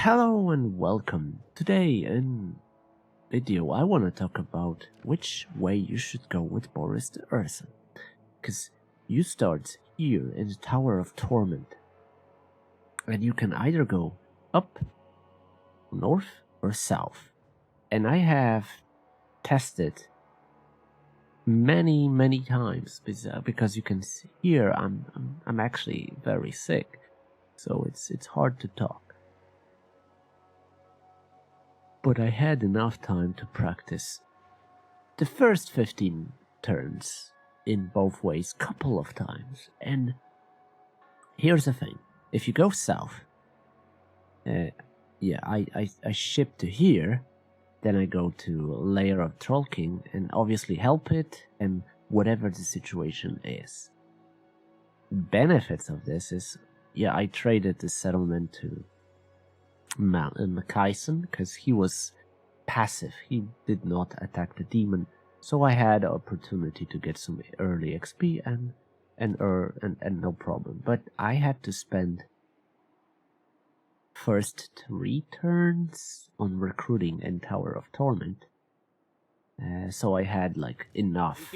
Hello and welcome. Today in video I want to talk about which way you should go with Boris the Earthen. Because you start here in the Tower of Torment. And you can either go up, north or south. And I have tested many times because you can see here I'm actually very sick. So it's hard to talk. But I had enough time to practice the first 15 turns in both ways couple of times. And here's the thing. If you go south, I ship to here, then I go to Lair of Troll King and obviously help it and whatever the situation is. Benefits of this is, I traded the settlement to Macaison because he was passive. He did not attack the demon, so I had the opportunity to get some early XP and no problem. But I had to spend first 3 turns on recruiting in Tower of Torment, so I had like enough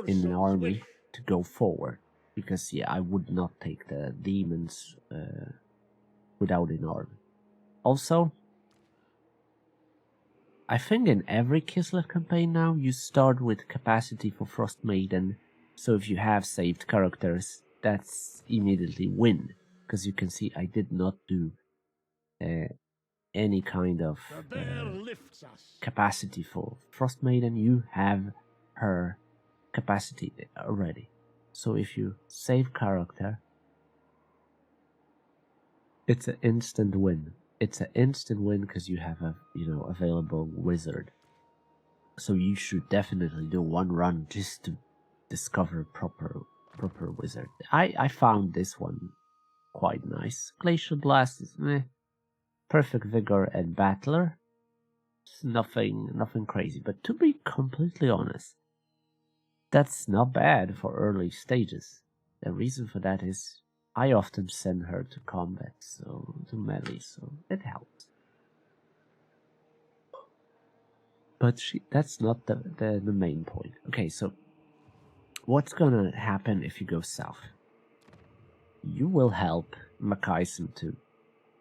in an army to go forward because I would not take the demons without an army. Also, I think in every Kislev campaign now, you start with capacity for Frost Maiden, so if you have saved characters, that's immediately win, because you can see I did not do any kind of capacity for Frost Maiden. You have her capacity already, so if you save character, it's an instant win. It's an instant win because you have a available wizard. So you should definitely do one run just to discover proper wizard. I found this one quite nice. Glacial Blast is meh. Perfect Vigor and Battler. It's nothing crazy. But to be completely honest, that's not bad for early stages. The reason for that is I often send her to combat, to melee, so it helps. But that's not the main point. Okay, so what's gonna happen if you go south? You will help Macaison to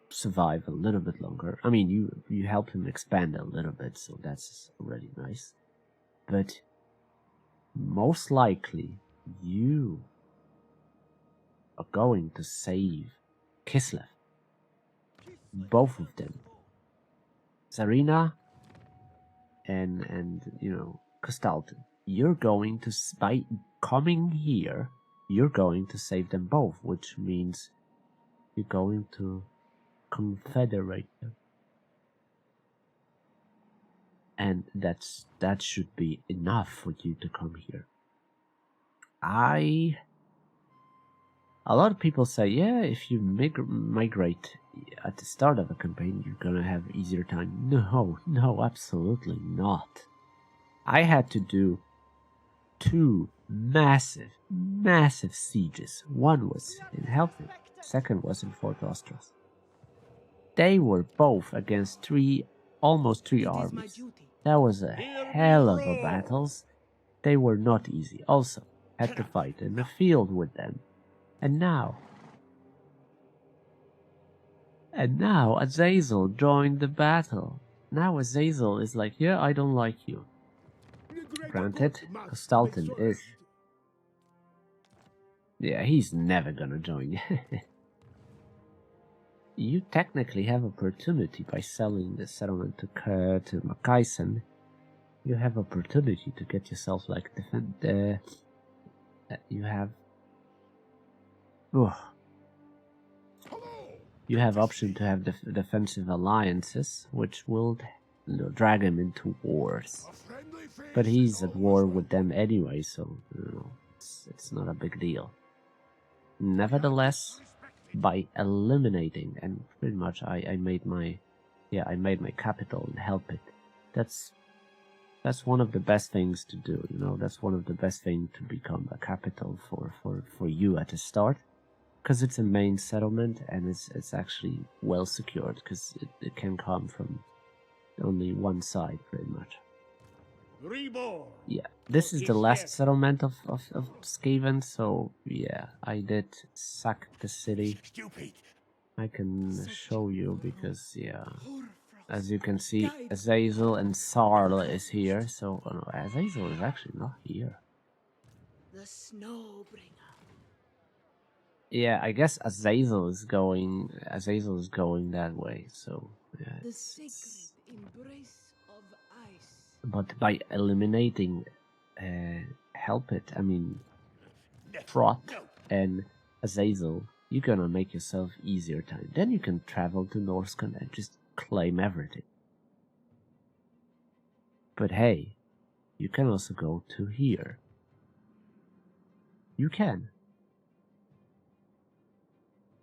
survive a little bit longer. I mean, you help him expand a little bit, so that's already nice. But most likely, you are going to save Kislev. Both of them. Zarina and Kostalton. You're going to, by coming here, you're going to save them both, which means you're going to confederate them. And that should be enough for you to come here. A lot of people say, if you migrate at the start of a campaign, you're gonna have easier time. No, absolutely not. I had to do 2 massive sieges. One was in Helfig, second was in Fort Ostros. They were both against almost 3 armies. That was a hell of a battles. They were not easy. Also, had to fight in the field with them. And now Azazel joined the battle. Now Azazel is like, I don't like you. Granted, Kostalton is. He's never gonna join. You technically have opportunity by selling the settlement to Macaison. You have opportunity to get yourself like you have option to have defensive alliances, which will drag him into wars. But he's at war with them anyway, so it's not a big deal. Nevertheless, by eliminating, and pretty much I made my capital and help it. That's one of the best things to do. That's one of the best things to become a capital for you at the start. because it's a main settlement and it's actually well secured because it can come from only one side pretty much. Reborn. Yeah, this is the last settlement of Skaven, so yeah, I did sack the city. Stupid. I can show you because, yeah, as you can see, Azazel and Sarl is here, so oh no, Azazel is actually not here. The Snowbringer. Yeah, I guess Azazel is going that way, so yeah. The sacred embrace of ice. But by eliminating Trot and Azazel, you're gonna make yourself easier time. Then you can travel to Norscon and just claim everything. But hey, you can also go to here. You can.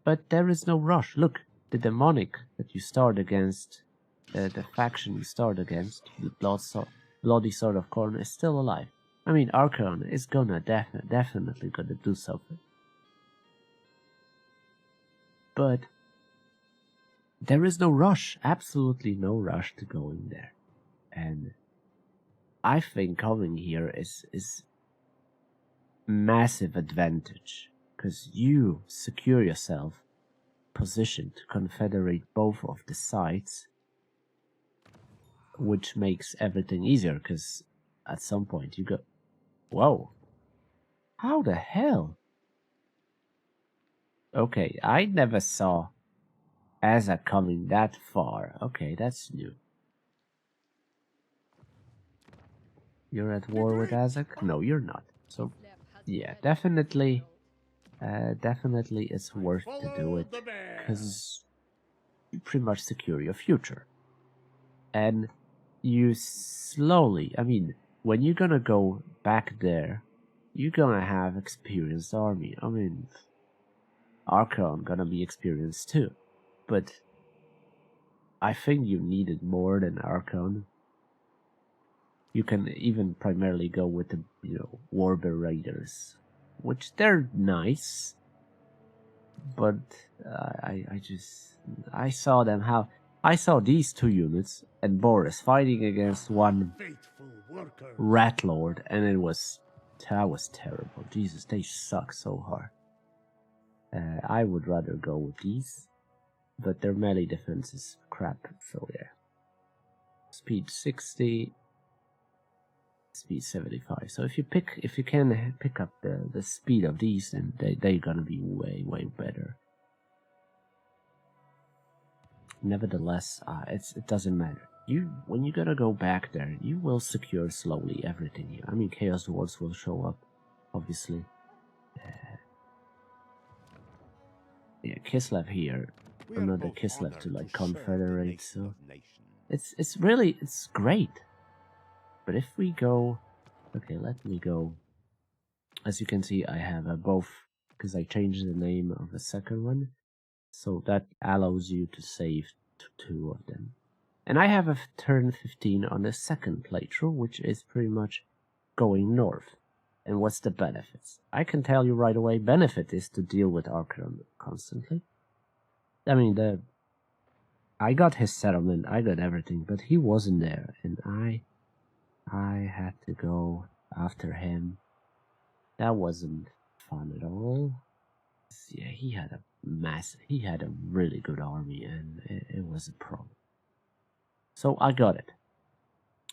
But there is no rush. Look, the demonic that you start against, the faction you start against, the Bloody Sword of Khorne, is still alive. I mean, Archon is gonna definitely gonna do something. But there is no rush, absolutely no rush to going there. And I think coming here is massive advantage, because you secure yourself positioned to confederate both of the sides, which makes everything easier, because at some point you go, whoa, how the hell? Okay, I never saw Azak coming that far. Okay, that's new. You're at war with Azak? No, you're not. So, yeah, definitely it's worth to do it, because you pretty much secure your future. And you slowly, I mean, when you're gonna go back there, you're gonna have experienced army. I mean, Archon gonna be experienced too, but I think you need it more than Archon. You can even primarily go with the, Warbear Raiders, which they're nice, but I saw them I saw these two units and Boris fighting against one Rat Lord, and that was terrible. Jesus, they suck so hard. I would rather go with these, but their melee defense is crap, so yeah. Speed 60, speed 75. So if you can pick up the speed of these, then they're gonna be way better. Nevertheless, it doesn't matter. When you're gonna go back there, you will secure slowly everything. I mean, Chaos Dwarves will show up, obviously. Yeah, Kislev here, another Kislev to like confederate. So it's great. But if we go, okay, let me go. As you can see, I have both, because I changed the name of the second one, so that allows you to save two of them. And I have a turn 15 on the second playthrough, which is pretty much going north. And what's the benefits? I can tell you right away, benefit is to deal with Archon constantly. I mean, I got his settlement, I got everything, but he wasn't there, and I had to go after him. That wasn't fun at all. Yeah, he had a really good army, and it was a problem. So I got it.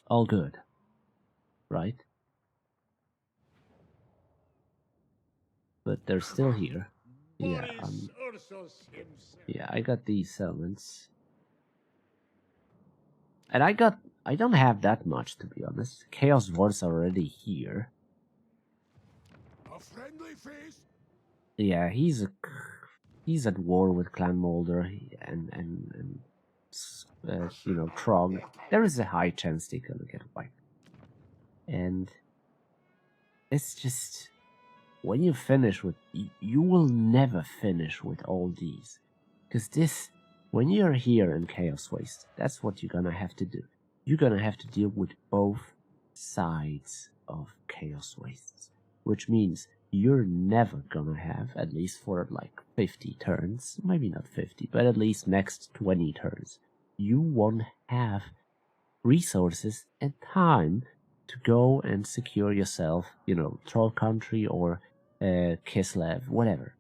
All good. Right? But they're still here. Yeah, I got these settlements. And I don't have that much, to be honest. Chaos Dwarves are already here. A friendly face? Yeah, he's at war with Clan Molder and Trog. There is a high chance they're gonna get wiped. And it's just, when you finish with, you will never finish with all these. Because when you're here in Chaos Waste, that's what you're gonna have to do. You're gonna have to deal with both sides of Chaos Wastes. Which means you're never gonna have, at least for like 50 turns, maybe not 50, but at least next 20 turns, you won't have resources and time to go and secure yourself, Troll Country or Kislev, whatever.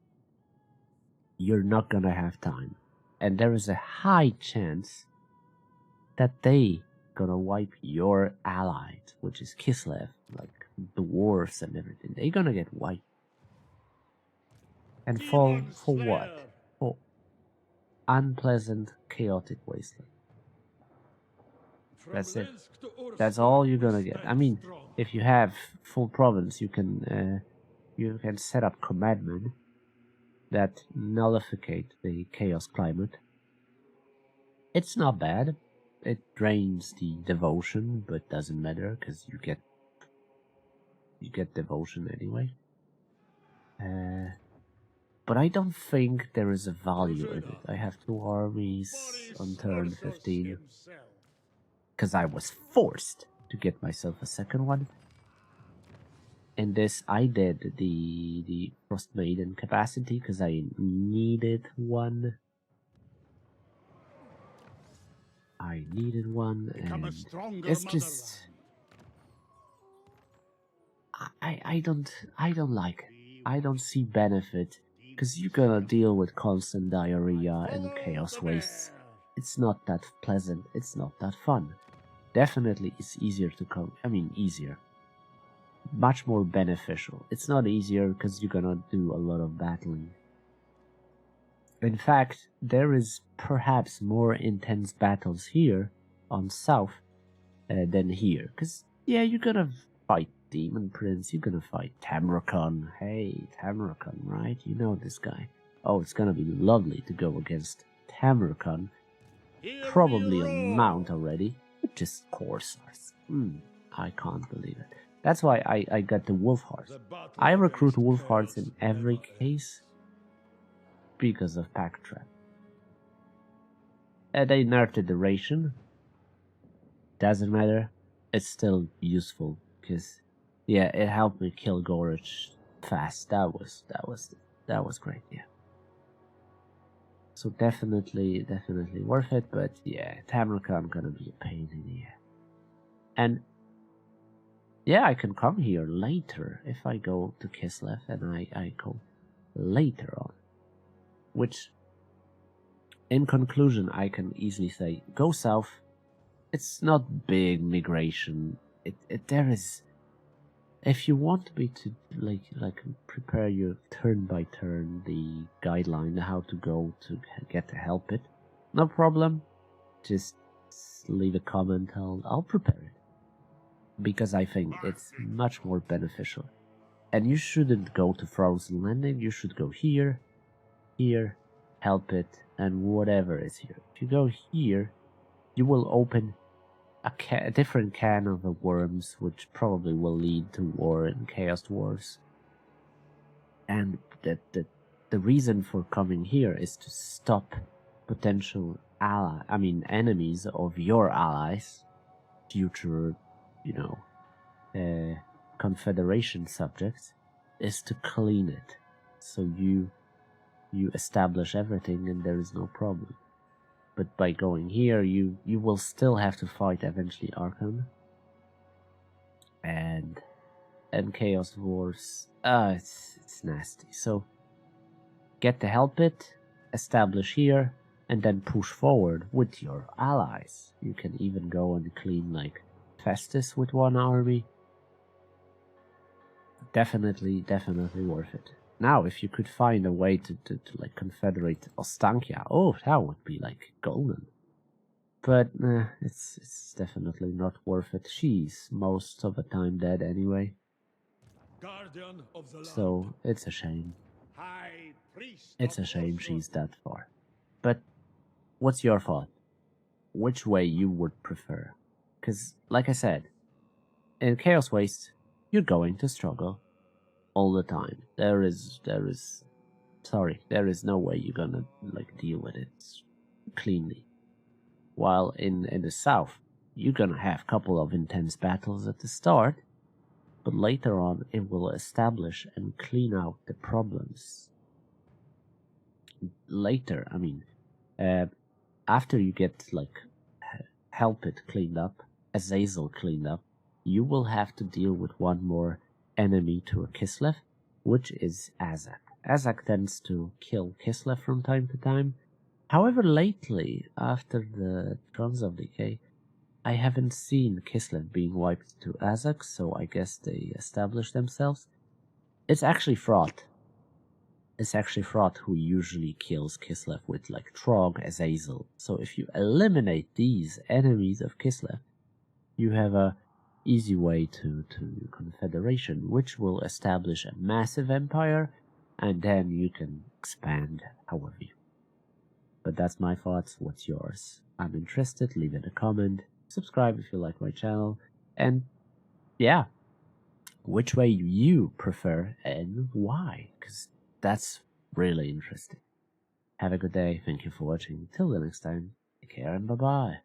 You're not gonna have time. And there is a high chance that they gonna wipe your allied, which is Kislev, like the dwarves and everything. They're gonna get wiped. And fall for what? For unpleasant, chaotic wasteland. That's it. That's all you're gonna get. I mean, if you have full province, you can set up commandment that nullificate the chaos climate. It's not bad. It drains the devotion, but doesn't matter because you get devotion anyway. But I don't think there is a value in it. I have 2 armies on turn 15 because I was forced to get myself a second one. In this, I did the Frost Maiden capacity because I needed one. And it's just I don't like it. I don't see benefit because you're gonna deal with constant diarrhea and chaos wastes. It's not that pleasant. It's not that fun. Definitely, it's easier to come. I mean, easier. Much more beneficial. It's not easier because you're gonna do a lot of battling. In fact, there is perhaps more intense battles here on South than here. Because, yeah, you're gonna fight Demon Prince, you're gonna fight Tamrakon. Hey, Tamrakon, right? You know this guy. Oh, it's gonna be lovely to go against Tamrakon. Probably on Mount already. Just Corsairs. I can't believe it. That's why I got the Wolfhearts. I recruit Wolfhearts in every case because of Pack Trap. They nerfed the ration. Doesn't matter. It's still useful because, yeah, it helped me kill Gorich fast. That was great. Yeah. So definitely worth it. But yeah, Tamrakon gonna be a pain in the ass. And yeah, I can come here later if I go to Kislev and I go later on. Which, in conclusion, I can easily say, go south. It's not big migration. There is, if you want me to like prepare your turn by turn the guideline how to go to get to help it, no problem. Just leave a comment. I'll prepare it because I think it's much more beneficial. And you shouldn't go to Frozen Landing. You should go here, help it, and whatever is here. If you go here, you will open a different can of worms, which probably will lead to war and chaos wars. And the reason for coming here is to stop potential enemies of your allies, future, confederation subjects, is to clean it. So you establish everything and there is no problem. But by going here, you will still have to fight eventually Archon and Chaos Wars. It's nasty. So get to help it, establish here, and then push forward with your allies. You can even go and clean like Festus with one army. Definitely worth it. Now, if you could find a way to like confederate Ostankia, oh, that would be like golden. But it's definitely not worth it. She's most of the time dead anyway. Guardian of the So land. it's a shame. High priest It's a of shame Oslo. she's that far. But what's your thought? Which way you would prefer? Because, like I said, in Chaos Waste, you're going to struggle all the time. There is no way you're gonna like deal with it cleanly. While in the south, you're gonna have a couple of intense battles at the start, but later on it will establish and clean out the problems. Later, I mean, after you get, like, help it cleaned up, Azazel cleaned up, you will have to deal with one more enemy to a Kislev, which is Azak. Azak tends to kill Kislev from time to time. However, lately, after the Thrones of Decay, I haven't seen Kislev being wiped to Azak, so I guess they established themselves. It's actually Fraught. It's actually Fraught who usually kills Kislev with, like, Trog, Azazel. So if you eliminate these enemies of Kislev, you have a easy way to Confederation, which will establish a massive empire, and then you can expand however you. But that's my thoughts. What's yours? I'm interested. Leave it a comment. Subscribe if you like my channel. And yeah, which way you prefer and why? Because that's really interesting. Have a good day. Thank you for watching. Till the next time, take care and bye-bye.